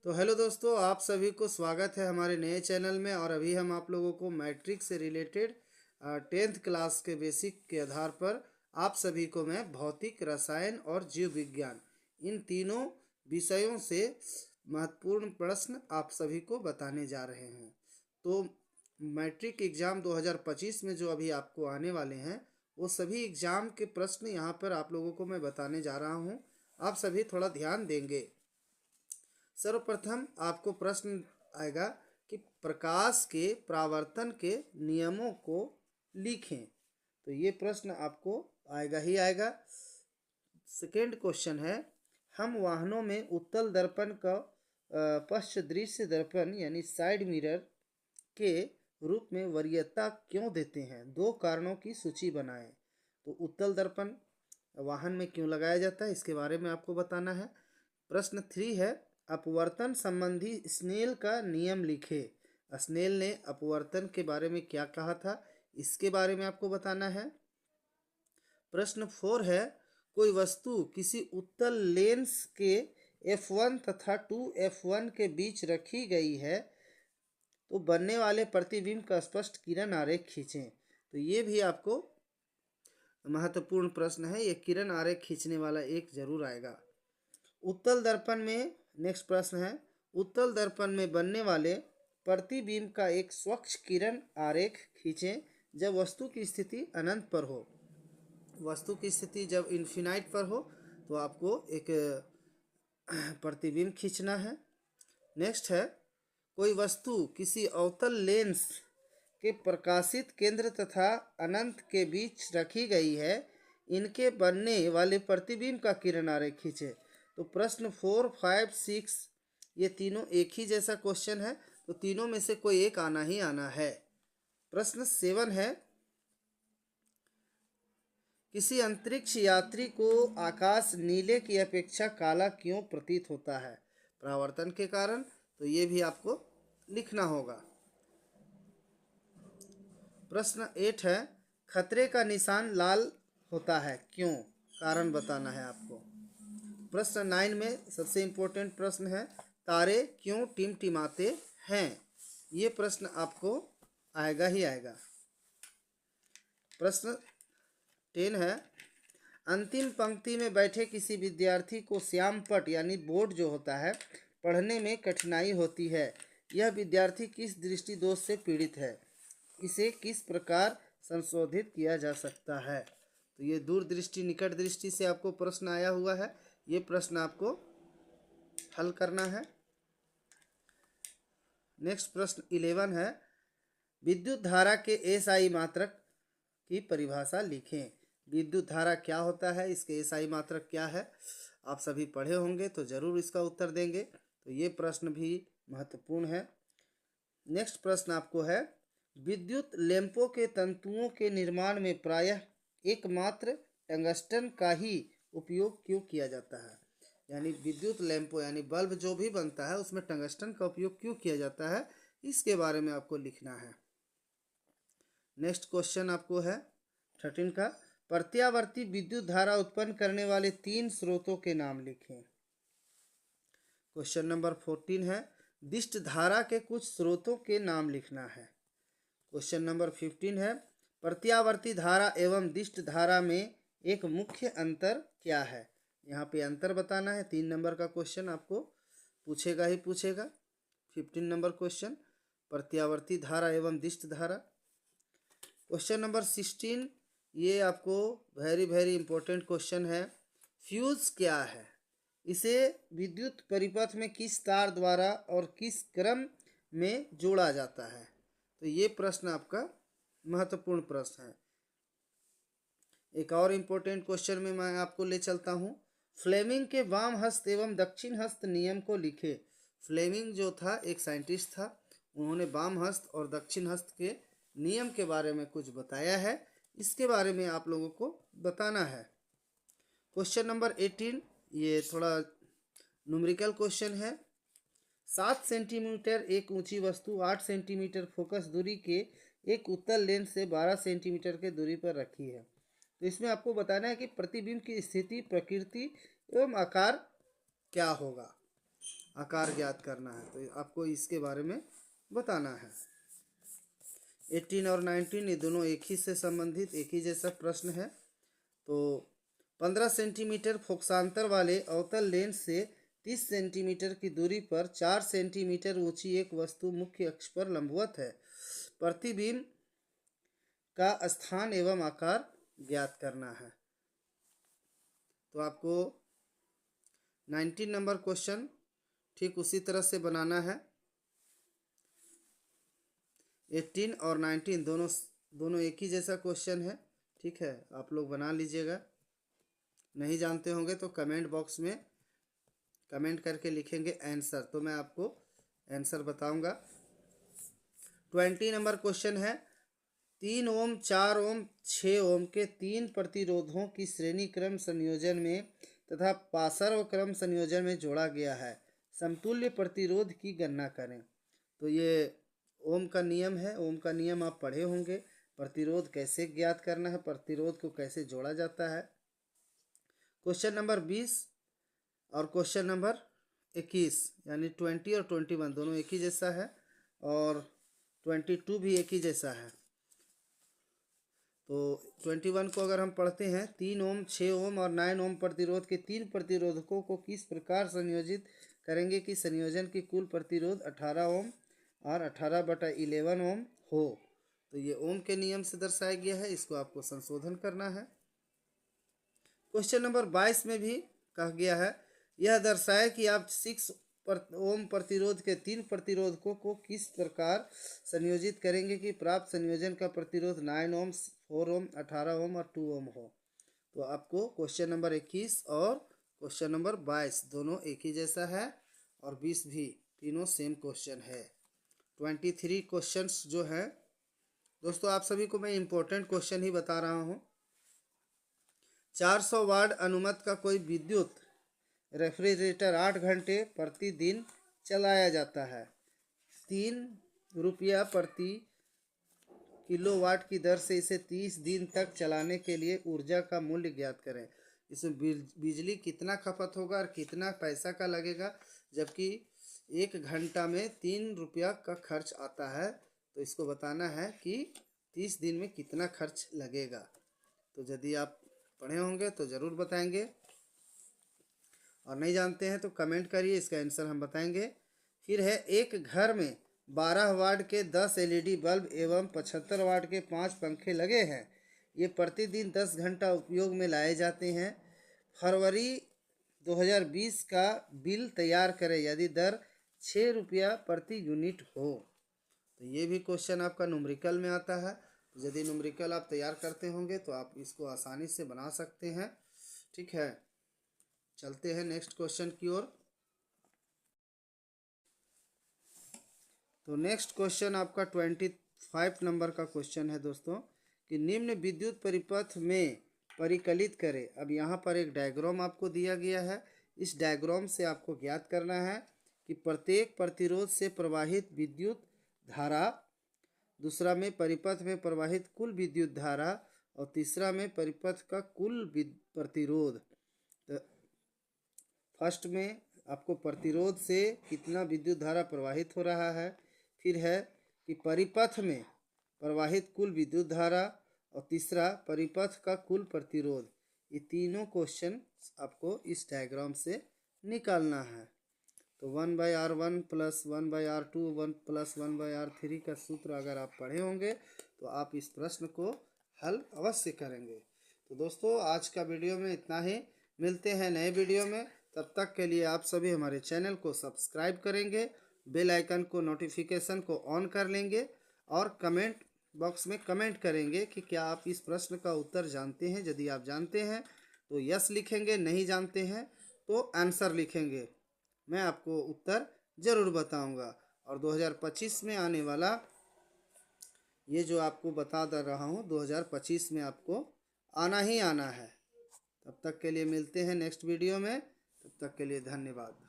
तो हेलो दोस्तों, आप सभी को स्वागत है हमारे नए चैनल में। और अभी हम आप लोगों को मैट्रिक से रिलेटेड 10th क्लास के बेसिक के आधार पर आप सभी को मैं भौतिक, रसायन और जीव विज्ञान इन तीनों विषयों से महत्वपूर्ण प्रश्न आप सभी को बताने जा रहे हैं। तो मैट्रिक एग्ज़ाम 2025 में जो अभी आपको आने वाले हैं वो सभी एग्ज़ाम के प्रश्न यहाँ पर आप लोगों को मैं बताने जा रहा हूँ। आप सभी थोड़ा ध्यान देंगे। सर्वप्रथम आपको प्रश्न आएगा कि प्रकाश के परावर्तन के नियमों को लिखें। तो ये प्रश्न आपको आएगा ही आएगा। सेकेंड क्वेश्चन है, हम वाहनों में उत्तल दर्पण का पश्च दृश्य दर्पण यानी साइड मिरर के रूप में वरीयता क्यों देते हैं? 2 कारणों की सूची बनाएं। तो उत्तल दर्पण वाहन में क्यों लगाया जाता है, इसके बारे में आपको बताना है। प्रश्न 3 है, अपवर्तन संबंधी स्नेल का नियम लिखे। स्नेल ने अपवर्तन के बारे में क्या कहा था, इसके बारे में आपको बताना है। प्रश्न 4 है, कोई वस्तु किसी उत्तल लेंस के F1 तथा 2F1 के बीच रखी गई है तो बनने वाले प्रतिबिंब का स्पष्ट किरण आरेख खींचें। तो ये भी आपको महत्वपूर्ण प्रश्न है, ये किरण आरेख खींचने वाला एक जरूर आएगा। उत्तल दर्पण में नेक्स्ट प्रश्न है, उत्तल दर्पण में बनने वाले प्रतिबिंब का एक स्वच्छ किरण आरेख खींचें जब वस्तु की स्थिति अनंत पर हो। वस्तु की स्थिति जब इन्फिनाइट पर हो तो आपको एक प्रतिबिंब खींचना है। नेक्स्ट है, कोई वस्तु किसी अवतल लेंस के प्रकाशित केंद्र तथा अनंत के बीच रखी गई है, इनके बनने वाले प्रतिबिंब का किरण आरेख खींचे। तो प्रश्न 4, 5, 6 ये तीनों एक ही जैसा क्वेश्चन है, तो तीनों में से कोई एक आना ही आना है। प्रश्न 7 है, किसी अंतरिक्ष यात्री को आकाश नीले की अपेक्षा काला क्यों प्रतीत होता है? परावर्तन के कारण। तो ये भी आपको लिखना होगा। प्रश्न 8 है, खतरे का निशान लाल होता है क्यों? कारण बताना है आपको। प्रश्न 9 में सबसे इम्पोर्टेंट प्रश्न है, तारे क्यों टिमटिमाते हैं? ये प्रश्न आपको आएगा ही आएगा। प्रश्न 10 है, अंतिम पंक्ति में बैठे किसी विद्यार्थी को श्यामपट्ट यानी बोर्ड जो होता है पढ़ने में कठिनाई होती है। यह विद्यार्थी किस दृष्टि दोष से पीड़ित है? इसे किस प्रकार संशोधित किया जा सकता है? तो ये दूरदृष्टि निकट दृष्टि से आपको प्रश्न आया हुआ है, ये प्रश्न आपको हल करना है। नेक्स्ट प्रश्न 11 है, विद्युत धारा के एसआई मात्रक की परिभाषा लिखें। विद्युत धारा क्या होता है, इसके एसआई मात्रक क्या है? आप सभी पढ़े होंगे तो जरूर इसका उत्तर देंगे। तो ये प्रश्न भी महत्वपूर्ण है। नेक्स्ट प्रश्न आपको है, विद्युत लैंपों के तंतुओं के निर्माण में प्रायः एकमात्र टंगस्टन का ही उपयोग क्यों किया जाता है? यानी विद्युत लैंपों यानी बल्ब जो भी बनता है उसमें टंगस्टन का उपयोग क्यों किया जाता है, इसके बारे में आपको लिखना है। नेक्स्ट क्वेश्चन आपको है 13 का, प्रत्यावर्ती विद्युत धारा उत्पन्न करने वाले 3 स्रोतों के नाम लिखें। क्वेश्चन नंबर 14 है, दिष्ट धारा के कुछ स्रोतों के नाम लिखना है। क्वेश्चन नंबर 15 है, प्रत्यावर्ती धारा एवं दिष्ट धारा में एक मुख्य अंतर क्या है? यहाँ पे अंतर बताना है। 3 नंबर का क्वेश्चन आपको पूछेगा ही पूछेगा। 15 नंबर क्वेश्चन, प्रत्यावर्ती धारा एवं दिष्ट धारा। क्वेश्चन नंबर 16 ये आपको वेरी इंपॉर्टेंट क्वेश्चन है, फ्यूज क्या है? इसे विद्युत परिपथ में किस तार द्वारा और किस क्रम में जोड़ा जाता है? तो ये प्रश्न आपका महत्वपूर्ण प्रश्न है। एक और इम्पोर्टेंट क्वेश्चन में मैं आपको ले चलता हूँ, फ्लेमिंग के वाम हस्त एवं दक्षिण हस्त नियम को लिखे। फ्लेमिंग जो था एक साइंटिस्ट था, उन्होंने वाम हस्त और दक्षिण हस्त के नियम के बारे में कुछ बताया है, इसके बारे में आप लोगों को बताना है। क्वेश्चन नंबर 18 ये थोड़ा न्यूमेरिकल क्वेश्चन है, 7 सेंटीमीटर एक ऊंची वस्तु 8 सेंटीमीटर फोकस दूरी के एक उत्तल लेंस से 12 सेंटीमीटर के दूरी पर रखी है। तो इसमें आपको बताना है कि प्रतिबिंब की स्थिति, प्रकृति एवं आकार क्या होगा। आकार ज्ञात करना है, तो आपको इसके बारे में बताना है। 18 और 19 ये दोनों एक ही से संबंधित एक ही जैसा प्रश्न है। तो 15 सेंटीमीटर फोकसांतर वाले अवतल लेंस से 30 सेंटीमीटर की दूरी पर 4 सेंटीमीटर ऊंची एक वस्तु मुख्य अक्ष पर लंबवत है। प्रतिबिंब का स्थान एवं आकार ज्ञात करना है। तो आपको 19 नंबर क्वेश्चन ठीक उसी तरह से बनाना है। 18 और 19 दोनों एक ही जैसा क्वेश्चन है, ठीक है, आप लोग बना लीजिएगा। नहीं जानते होंगे तो कमेंट बॉक्स में कमेंट करके लिखेंगे आंसर, तो मैं आपको आंसर बताऊंगा। 20 नंबर क्वेश्चन है, 3 ओम 4 ओम 6 ओम के 3 प्रतिरोधों की श्रेणी क्रम संयोजन में तथा पार्श्व क्रम संयोजन में जोड़ा गया है। समतुल्य प्रतिरोध की गणना करें। तो ये ओम का नियम है, ओम का नियम आप पढ़े होंगे। प्रतिरोध कैसे ज्ञात करना है, प्रतिरोध को कैसे जोड़ा जाता है। क्वेश्चन नंबर 20 और क्वेश्चन नंबर 21 यानी 20 और 21 दोनों एक ही जैसा है और 22 भी एक ही जैसा है। तो 21 को अगर हम पढ़ते हैं, 3 ओम 6 ओम और 9 ओम प्रतिरोध के 3 प्रतिरोधकों को किस प्रकार संयोजित करेंगे कि संयोजन की कुल प्रतिरोध 18 ओम और 18/11 ओम हो। तो ये ओम के नियम से दर्शाया गया है, इसको आपको संशोधन करना है। क्वेश्चन नंबर 22 में भी कहा गया है, यह दर्शाए कि आप 6 ओम प्रतिरोध के 3 प्रतिरोधकों को किस प्रकार संयोजित करेंगे कि प्राप्त संयोजन का प्रतिरोध 9 ओम 4 ओम 18 ओम और 2 ओम हो। तो आपको क्वेश्चन नंबर 21 और क्वेश्चन नंबर 22 दोनों एक ही जैसा है और 20 भी, तीनों सेम क्वेश्चन है। 23 क्वेश्चंस जो है दोस्तों, आप सभी को मैं इम्पोर्टेंट क्वेश्चन ही बता रहा हूँ। 400 वाट अनुमत का कोई विद्युत रेफ्रिजरेटर 8 घंटे प्रतिदिन चलाया जाता है। 3 रुपया प्रति किलोवाट की दर से इसे 30 दिन तक चलाने के लिए ऊर्जा का मूल्य ज्ञात करें। इसमें बिजली कितना खपत होगा और कितना पैसा का लगेगा, जबकि 1 घंटा में 3 रुपया का खर्च आता है। तो इसको बताना है कि 30 दिन में कितना खर्च लगेगा। तो यदि आप पढ़े होंगे तो ज़रूर बताएंगे और नहीं जानते हैं तो कमेंट करिए, इसका आंसर हम बताएंगे। फिर है, एक घर में 12 वाट के 10 एलईडी बल्ब एवं 75 वाट के 5 पंखे लगे हैं। ये प्रतिदिन 10 घंटा उपयोग में लाए जाते हैं। फरवरी 2020 का बिल तैयार करें यदि दर 6 रुपया प्रति यूनिट हो। तो ये भी क्वेश्चन आपका न्यूमेरिकल में आता है। यदि न्यूमेरिकल आप तैयार करते होंगे तो आप इसको आसानी से बना सकते हैं, ठीक है। चलते हैं नेक्स्ट क्वेश्चन की ओर। तो नेक्स्ट क्वेश्चन आपका 25 नंबर का क्वेश्चन है दोस्तों, कि निम्न विद्युत परिपथ में परिकलित करें। अब यहाँ पर एक डायग्राम आपको दिया गया है। इस डायग्राम से आपको ज्ञात करना है कि प्रत्येक प्रतिरोध से प्रवाहित विद्युत धारा, दूसरा में परिपथ में प्रवाहित कुल विद्युत धारा और तीसरा में परिपथ का कुल प्रतिरोध। तो फर्स्ट में आपको प्रतिरोध से कितना विद्युत धारा प्रवाहित हो रहा है, फिर है कि परिपथ में प्रवाहित कुल विद्युत धारा और तीसरा परिपथ का कुल प्रतिरोध। ये तीनों क्वेश्चन आपको इस डायग्राम से निकालना है। तो 1/R1 plus 1/R2 1 plus 1/R3 का सूत्र अगर आप पढ़े होंगे तो आप इस प्रश्न को हल अवश्य करेंगे। तो दोस्तों, आज का वीडियो में इतना ही। मिलते हैं नए वीडियो में, तब तक के लिए आप सभी हमारे चैनल को सब्सक्राइब करेंगे, बेल आइकन को नोटिफिकेशन को ऑन कर लेंगे और कमेंट बॉक्स में कमेंट करेंगे कि क्या आप इस प्रश्न का उत्तर जानते हैं। यदि आप जानते हैं तो यस लिखेंगे, नहीं जानते हैं तो आंसर लिखेंगे। मैं आपको उत्तर ज़रूर बताऊंगा। और 2025 में आने वाला ये जो आपको बता दे रहा हूँ, 2025 में आपको आना ही आना है। तब तक के लिए मिलते हैं नेक्स्ट वीडियो में। तब तक के लिए धन्यवाद।